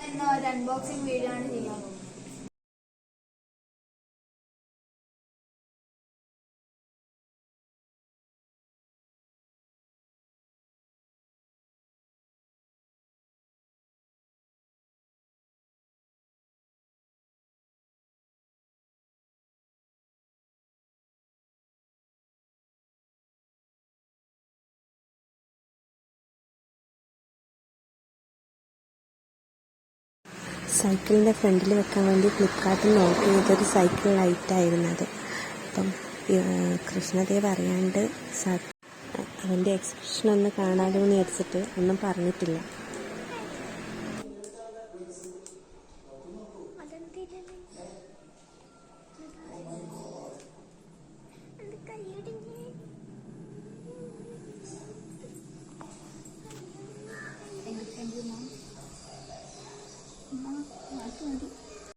എന്ന ഒരു unboxing video ആണ് ചെയ്യാൻ പോകുന്നത്. സൈക്കിളിൻ്റെ ഫ്രണ്ടിൽ വെക്കാൻ വേണ്ടി ഫ്ലിപ്കാർട്ടിൽ നോക്കി ചെയ്തൊരു സൈക്കിൾ ലൈറ്റായിരുന്നു അത്. അപ്പം കൃഷ്ണദേവ് അറിയാണ്ട് അവൻ്റെ എക്സ്പ്രഷൻ ഒന്ന് കാണാതെ എന്ന് വിചാരിച്ചിട്ട് ഒന്നും പറഞ്ഞിട്ടില്ല. Thank you, Mom. Mom,